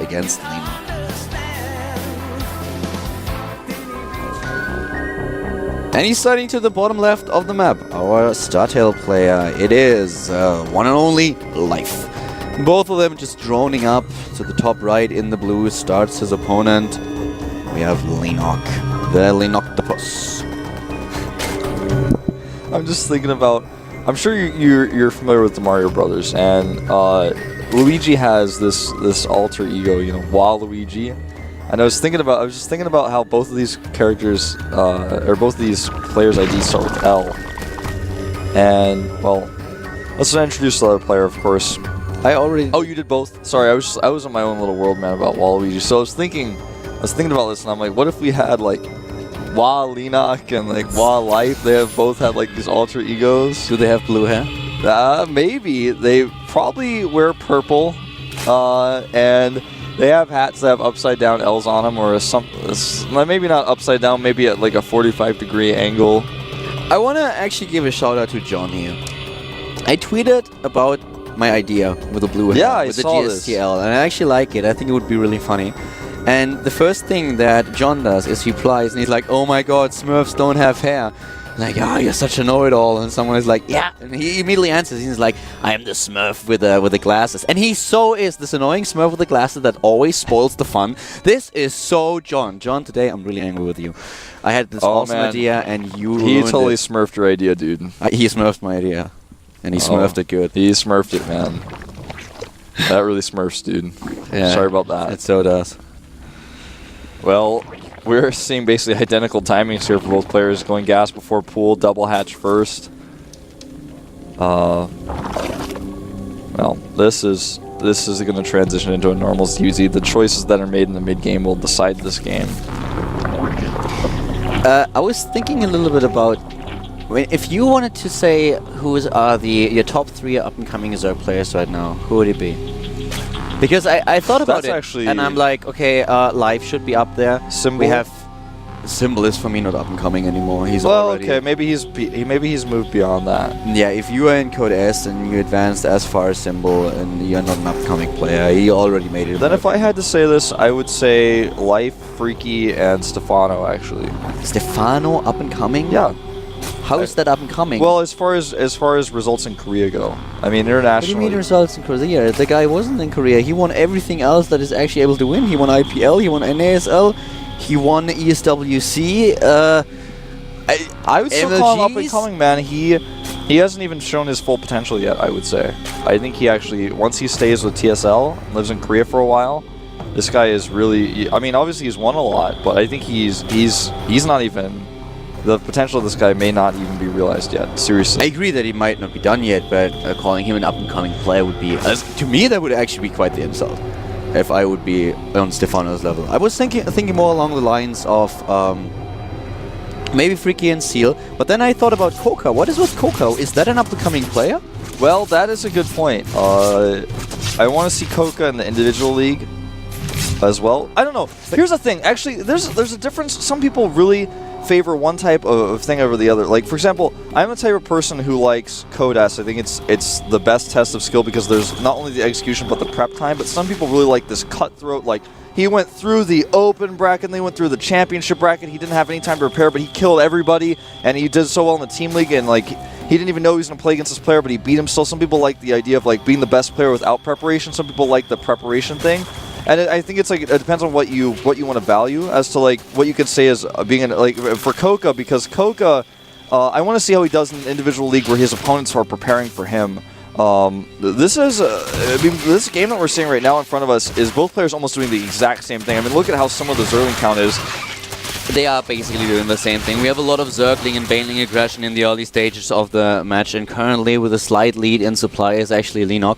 against Leenock. And he's starting to the bottom left of the map. Our StarTale player, it is one and only Life. Both of them just droning up to the top right in the blue, starts his opponent. We have Leenock, the Leenock-topus. I'm just thinking about, I'm sure you're familiar with the Mario Brothers, and Luigi has this alter ego, you know, Waluigi. And I was just thinking about how both of these characters, or both of these players' IDs start with L. And well, let's not introduce the other player, of course. Oh, you did both. Sorry, I was in my own little world, man, about Waluigi. So I was thinking about this, and I'm like, what if we had like Leenock and like Life? They both had like these alter egos. Do they have blue hair? Maybe. They probably wear purple, and they have hats that have upside down L's on them, or maybe not upside down, maybe at like a 45-degree angle. I want to actually give a shout out to John here. I tweeted about my idea with the blue hair, with the GSL, and I actually like it. I think it would be really funny. And the first thing that John does is he replies, and he's like, "Oh my God, Smurfs don't have hair." Like, "Oh, you're such a know-it-all." And someone is like, "Yeah," and he immediately answers. He's like, "I am the Smurf with the glasses," and he so is this annoying Smurf with the glasses that always spoils the fun. This is so John. John, today I'm really angry with you. I had this awesome idea, and he totally smurfed your idea, dude. He smurfed my idea, and he smurfed it good. He smurfed it, man. That really smurfs, dude. Yeah, sorry about that. It so does. Well, we're seeing basically identical timings here for both players, going gas before pool, double hatch first. Well, this is going to transition into a normal ZZ. The choices that are made in the mid game will decide this game. I was thinking a little bit about if you wanted to say who are your top 3 up-and-coming Zerg players right now, who would it be? Because I thought about it, and I'm like, okay, Life should be up there. Symbol. We have Symbol is for me not up and coming anymore. He's okay. Maybe he's moved beyond that. Yeah, if you are in Code S and you advanced as far as Symbol and you're not an upcoming player, he already made it. Then if I had to say this, I would say Life, Freaky, and Stefano actually. Stefano up and coming? Yeah. How is that up and coming? Well, as far as results in Korea go, I mean internationally. What do you mean results in Korea? The guy wasn't in Korea. He won everything else that is actually able to win. He won IPL. He won NASL. He won ESWC. I would still call him up and coming, man. He hasn't even shown his full potential yet, I would say. I think he actually, once he stays with TSL, lives in Korea for a while, this guy is really, I mean, obviously he's won a lot, but I think he's not even, the potential of this guy may not even be realized yet, seriously. I agree that he might not be done yet, but calling him an up-and-coming player would be, to me, that would actually be quite the insult. If I would be on Stefano's level. I was thinking more along the lines of maybe Freaky and Seal, but then I thought about Coca. What is with Coca? Is that an up-and-coming player? Well, that is a good point. I want to see Coca in the individual league as well. I don't know. Here's the thing. Actually, there's a difference. Some people really favor one type of thing over the other. Like, for example, I'm the type of person who likes Code S. I think it's the best test of skill because there's not only the execution but the prep time, but some people really like this cutthroat, like, he went through the open bracket, and then he went through the championship bracket. He didn't have any time to prepare, but he killed everybody, and he did so well in the team league, and, like, he didn't even know he was going to play against this player, but he beat him still. Some people like the idea of, like, being the best player without preparation. Some people like the preparation thing. And I think it's like, it depends on what you want to value as to, like, what you could say as being, like, for Coca, because Coca, I want to see how he does in an individual league where his opponents are preparing for him. This is, I mean, this game that we're seeing right now in front of us is both players almost doing the exact same thing. I mean, look at how some of the Zergling count is. They are basically doing the same thing. We have a lot of Zergling and Baneling aggression in the early stages of the match, and currently with a slight lead in supply is actually Leenock.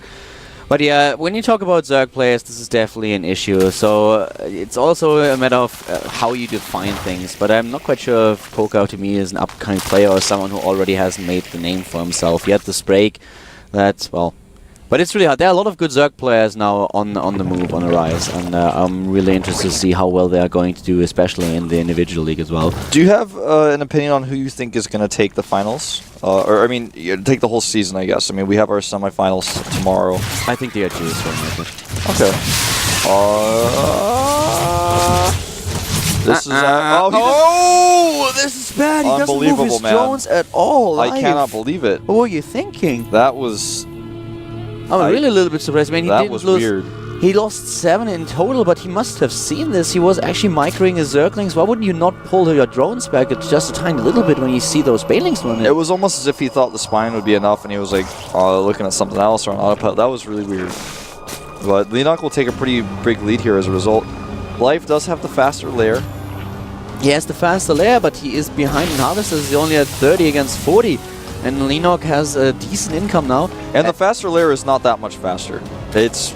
But yeah, when you talk about Zerg players, this is definitely an issue. So it's also a matter of how you define things. But I'm not quite sure if Coca to me is an upcoming player or someone who already has made the name for himself. He had this break. That's, well, but it's really hard. There are a lot of good Zerg players now on the move, on the rise, and I'm really interested to see how well they are going to do, especially in the individual league as well. Do you have an opinion on who you think is going to take the finals? Or, I mean, take the whole season, I guess. I mean, we have our semifinals tomorrow. I think the RG is going to make it. Okay. This is this is bad. He doesn't move unbelievable, his man. drones at all. I cannot believe it. What were you thinking? That was I'm really a little bit surprised. I mean, that was weird. He lost 7 in total, but he must have seen this. He was actually microing his Zerglings. Why wouldn't you not pull your drones back just a tiny little bit when you see those Banelings running? It was almost as if he thought the spine would be enough, and he was like looking at something else or on autopilot. That was really weird. But Leenock will take a pretty big lead here as a result. Life does have the faster layer. He has the faster layer, but he is behind in Harvesters. He's only at 30 against 40. And Leenock has a decent income now. And the faster layer is not that much faster. It's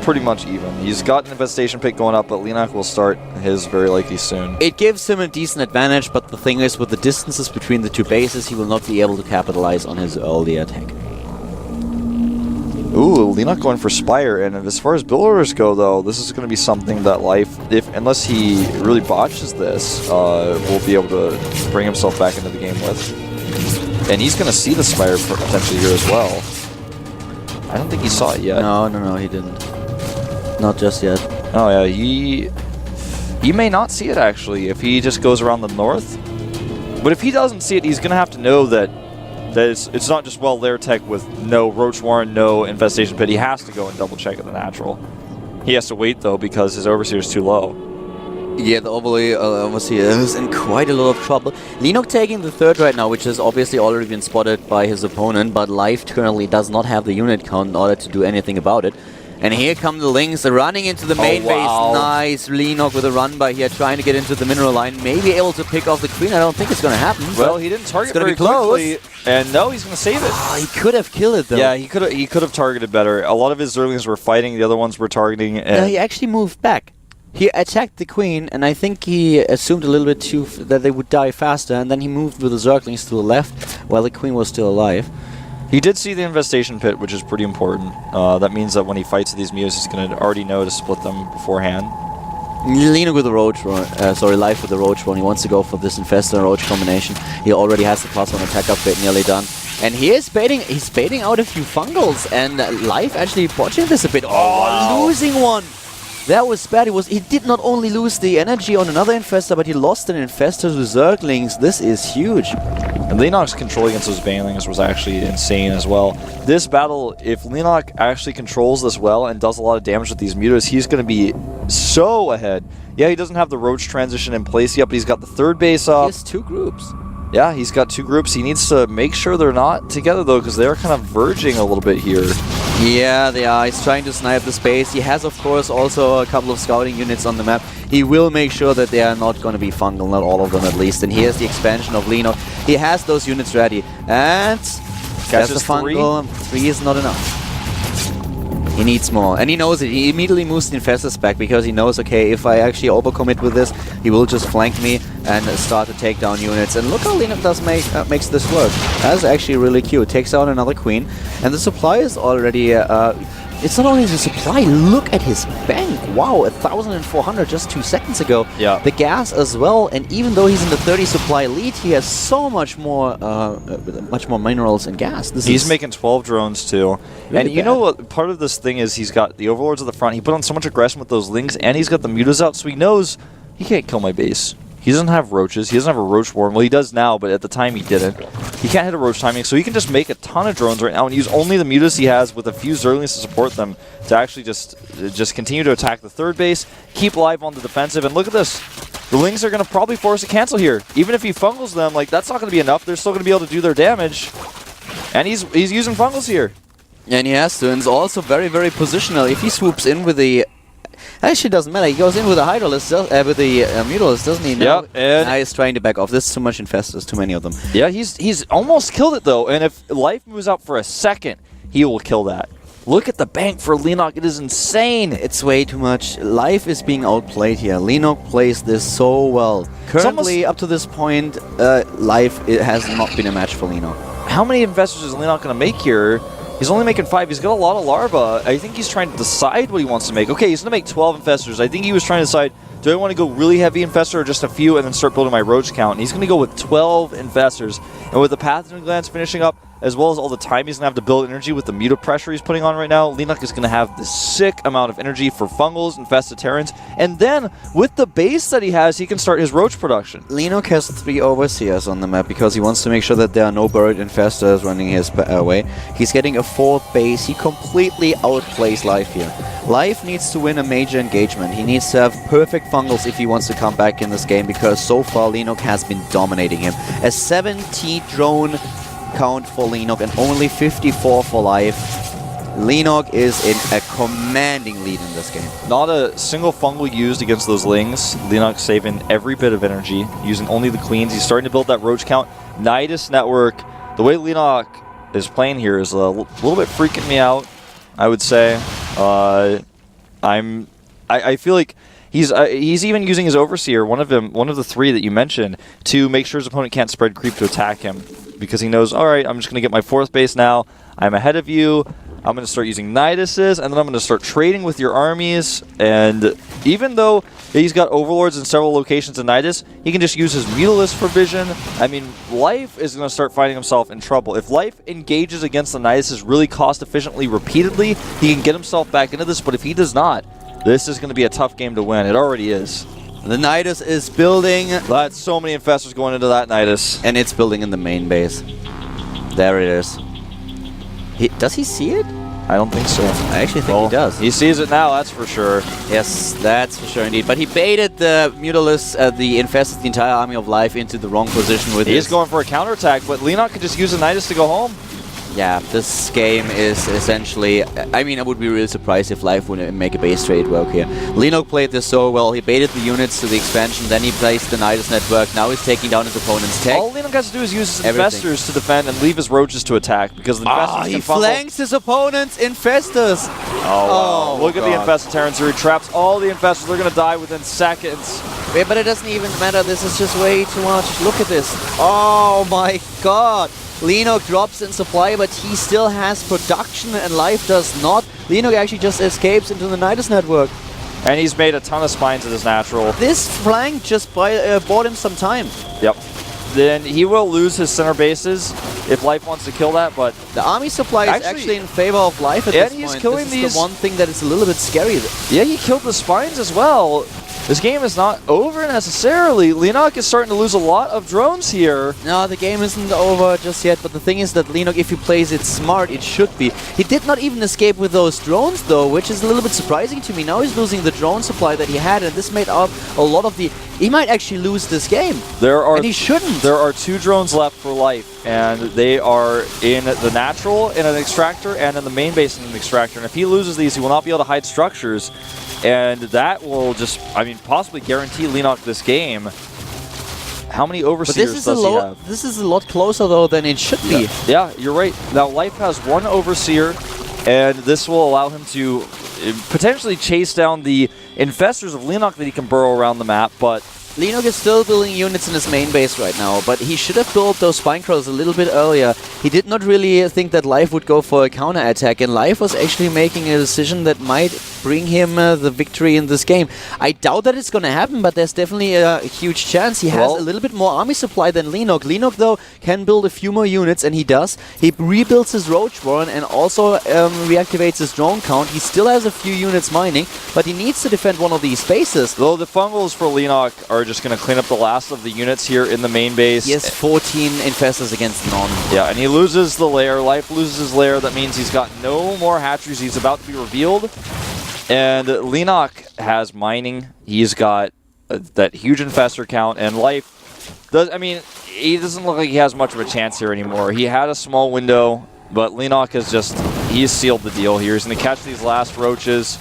pretty much even. He's got an Infestation Pit going up, but Leenock will start his very likely soon. It gives him a decent advantage, but the thing is, with the distances between the two bases, he will not be able to capitalize on his early attack. Ooh, Leenock going for Spire, and as far as build orders go, though, this is going to be something that Life, unless he really botches this, will be able to bring himself back into the game with. And he's going to see the Spire potentially here as well. I don't think he saw it yet. No, he didn't. Not just yet. Oh yeah, he may not see it actually if he just goes around the north. But if he doesn't see it, he's going to have to know that it's not just lair tech with no Roach Warren, no Infestation Pit. He has to go and double check at the natural. He has to wait though because his Overseer is too low. Yeah, the Overseer is in quite a lot of trouble. Leenock taking the third right now, which has obviously already been spotted by his opponent, but Life currently does not have the unit count in order to do anything about it. And here come the Lings, they're running into the main base. Nice, Leenock with a run by here, trying to get into the mineral line. Maybe able to pick off the Queen. I don't think it's going to happen. Well, he didn't target very quickly. And no, he's going to save it. Oh, he could have killed it, though. Yeah, he could have targeted better. A lot of his Zerglings were fighting, the other ones were targeting. No, he actually moved back. He attacked the Queen, and I think he assumed a little bit too that they would die faster, and then he moved with the Zerglings to the left, while the Queen was still alive. He did see the Infestation Pit, which is pretty important. That means that when he fights these Mews, he's going to already know to split them beforehand. Leenock with the Roach Run, Life with the Roach Run. He wants to go for this Infestor and Roach combination. He already has the +1 attack upgrade nearly done. And he's baiting out a few Fungals, and Life actually watching this a bit. Wow. Losing one! That was bad. He did not only lose the energy on another Infestor, but he lost an Infestor to Zerglings. This is huge. And Leenock's control against those Banelings was actually insane as well. This battle, if Leenock actually controls this well and does a lot of damage with these mutas, he's going to be so ahead. Yeah, he doesn't have the Roach transition in place yet, but he's got the third base up. He has 2 groups. Yeah, he's got 2 groups. He needs to make sure they're not together, though, because they're kind of verging a little bit here. Yeah, they are. He's trying to snipe the space. He has, of course, also a couple of scouting units on the map. He will make sure that they are not going to be fungal, not all of them at least. And here's the expansion of Leenock. He has those units ready. And that's the fungal. 3 is not enough. He needs more. And he knows it. He immediately moves the Infestors back because he knows, okay, if I actually overcommit with this, he will just flank me and start to take down units. And look how Leenock does makes this work. That's actually really cute. Takes out another Queen. And the supply is already... it's not only the supply, look at his bank. Wow, 1,400 just 2 seconds ago. Yeah. The gas as well, and even though he's in the 30 supply lead, he has so much more minerals and gas. He's making 12 drones too. Really and you know what, part of this thing is he's got the Overlords at the front, he put on so much aggression with those Lings, and he's got the Mutas out, so he knows he can't kill my base. He doesn't have Roaches, he doesn't have a Roach Warren. Well, he does now, but at the time he didn't. He can't hit a Roach timing, so he can just make a ton of drones right now and use only the Mutas he has with a few Zerglings to support them to actually just continue to attack the third base, keep Live on the defensive, and look at this. The Lings are going to probably force a cancel here. Even if he fungals them, like, that's not going to be enough. They're still going to be able to do their damage. And he's using fungals here. And he has to, and it's also very, very positional. If he swoops in with the... Actually, doesn't matter. He goes in with the Hydralist, with the Mutalisk, doesn't he? No. Yep. And now he's trying to back off. There's too much Infestors, too many of them. Yeah, he's almost killed it, though. And if Life moves out for a second, he will kill that. Look at the bank for Leenock. It is insane. It's way too much. Life is being outplayed here. Leenock plays this so well. Currently, up to this point, Life has not been a match for Leenock. How many Infestors is Leenock going to make here? He's only making 5. He's got a lot of larva. I think he's trying to decide what he wants to make. Okay, he's going to make 12 Infestors. I think he was trying to decide, do I want to go really heavy Infestor or just a few and then start building my Roach count? And he's going to go with 12 Infestors. And with the Pathogen Glands finishing up, as well as all the time he's going to have to build energy with the muta pressure he's putting on right now, Leenock is going to have this sick amount of energy for fungals, infested terrans, and then with the base that he has, he can start his roach production. Leenock has 3 overseers on the map because he wants to make sure that there are no buried infestors running his way. He's getting a 4th base. He completely outplays Life here. Life needs to win a major engagement. He needs to have perfect fungals if he wants to come back in this game, because so far Leenock has been dominating him. A 70 drone count for Leenock and only 54 for Life. Leenock is in a commanding lead in this game. Not a single fungal used against those Lings. Leenock saving every bit of energy, using only the queens. He's starting to build that roach count. Nidus network. The way Leenock is playing here is a little bit freaking me out, I would say. I feel like he's even using his Overseer, one of the 3 that you mentioned, to make sure his opponent can't spread creep to attack him, because he knows, all right, I'm just going to get my 4th base now. I'm ahead of you. I'm going to start using Niduses, and then I'm going to start trading with your armies. And even though he's got Overlords in several locations in Nidus, he can just use his Mutalisk for vision. I mean, Life is going to start finding himself in trouble. If Life engages against the Niduses really cost-efficiently, repeatedly, he can get himself back into this. But if he does not, this is going to be a tough game to win. It already is. The Nidus is building. That's so many infestors going into that Nidus. And it's building in the main base. There it is. Does he see it? I don't think so. I actually think he does. He sees it now, that's for sure. Yes, that's for sure indeed. But he baited the Mutalisk, the infested the entire army of Life into the wrong position with He's going for a counterattack, but Leenock could just use the Nidus to go home. Yeah, this game is essentially... I mean, I would be really surprised if Life would make a base trade work here. Leenock played this so well. He baited the units to the expansion, then he placed the Nidus network. Now he's taking down his opponent's tech. All Leenock has to do is use his infestors to defend and leave his roaches to attack, because the infestors he flanks his opponent's infestors. Oh, wow. Look at the infested terrans here. He traps all the infestors. They're going to die within seconds. Yeah, but it doesn't even matter. This is just way too much. Look at this. Oh my god. Leenock drops in supply, but he still has production and Life does not. Leenock actually just escapes into the Nidus network. And he's made a ton of spines at his natural. This flank just bought him some time. Yep. Then he will lose his center bases if Life wants to kill that, but... The army supply is actually in favor of Life at this point. And he's killing this is the one thing that is a little bit scary. Yeah, he killed the spines as well. This game is not over necessarily. Leenock is starting to lose a lot of drones here. No, the game isn't over just yet, but the thing is that Leenock, if he plays it smart, it should be. He did not even escape with those drones, though, which is a little bit surprising to me. Now he's losing the drone supply that he had, and this made up a lot of the... He might actually lose this game. And he shouldn't. There are 2 drones left for Life, and they are in the natural in an extractor and in the main base in an extractor. And if he loses these, he will not be able to hide structures. And that will just, I mean, possibly guarantee Leenock this game. How many Overseers does he have? This is a lot closer, though, than it should be. Yeah, you're right. Now, Life has 1 Overseer, and this will allow him to potentially chase down the infestors of Leenock that he can burrow around the map, but... Leenock is still building units in his main base right now, but he should have built those spine crawlers a little bit earlier. He did not really think that Life would go for a counter-attack, and Life was actually making a decision that might bring him the victory in this game. I doubt that it's going to happen, but there's definitely a huge chance. He has a little bit more army supply than Leenock. Leenock, though, can build a few more units, and he does. He rebuilds his Roach Warren and also reactivates his drone count. He still has a few units mining, but he needs to defend one of these bases. Though the fungals for Leenock are just going to clean up the last of the units here in the main base. He has 14 infestors against none. Yeah, and he loses the lair. Life loses his lair. That means he's got no more hatcheries. He's about to be revealed. And Leenock has mining. He's got that huge infestor count. And Life does, I mean, he doesn't look like he has much of a chance here anymore. He had a small window, but Leenock has just, he's sealed the deal here. He's going to catch these last roaches.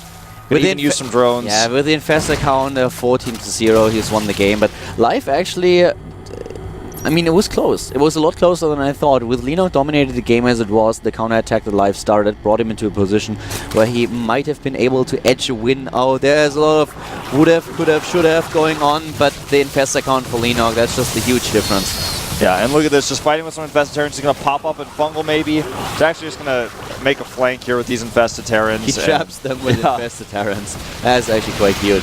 Could even use some drones. Yeah, with the infestor count 14-0, he's won the game. But Life actually, I mean, it was close. It was a lot closer than I thought. With Leenock dominated the game as it was, the counterattack that Life started brought him into a position where he might have been able to edge a win. Oh, there's a lot of would have, could have, should have going on, but the infestor count for Leenock, that's just a huge difference. Yeah, and look at this, just fighting with some infested terrans. He's going to pop up and fungal maybe. He's actually just going to make a flank here with these infested terrans. He traps them with infested terrans. That's actually quite cute.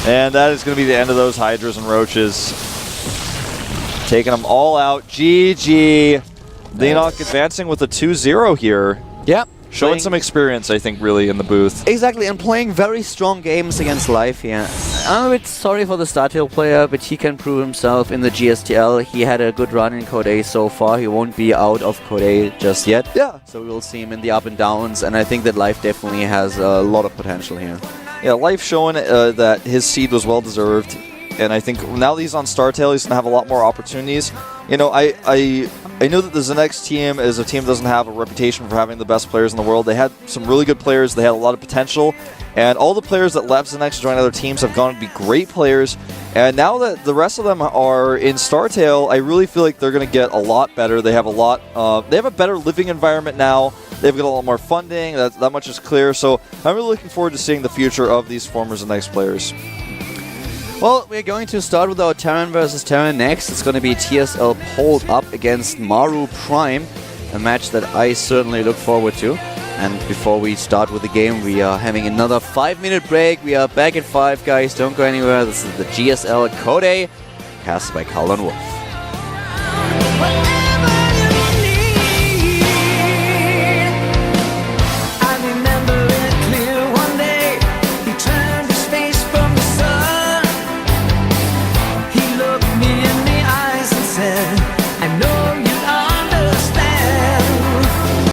And that is going to be the end of those Hydras and Roaches. Taking them all out. GG. Leenock advancing with a 2-0 here. Yeah. Showing some experience, I think, really, in the booth. Exactly, and playing very strong games against Life here. I'm a bit sorry for the StarTale player, but he can prove himself in the GSTL. He had a good run in Code A so far. He won't be out of Code A just yet. Yeah. So we'll see him in the up and downs, and I think that Life definitely has a lot of potential here. Yeah, Life showing that his seed was well-deserved. And I think now that he's on StarTale, he's going to have a lot more opportunities. You know, I know that the ZenX team is a team that doesn't have a reputation for having the best players in the world. They had some really good players. They had a lot of potential. And all the players that left ZenX to join other teams have gone to be great players. And now that the rest of them are in StarTale, I really feel like they're going to get a lot better. They have they have a better living environment now. They've got a lot more funding. That much is clear. So I'm really looking forward to seeing the future of these former ZenX players. Well, we're going to start with our Terran versus Terran next. It's going to be TSL Polled up against Maru Prime, a match that I certainly look forward to. And before we start with the game, we are having another 5-minute break. We are back at 5, guys. Don't go anywhere. This is the GSL Code A, cast by Carl and Wolf.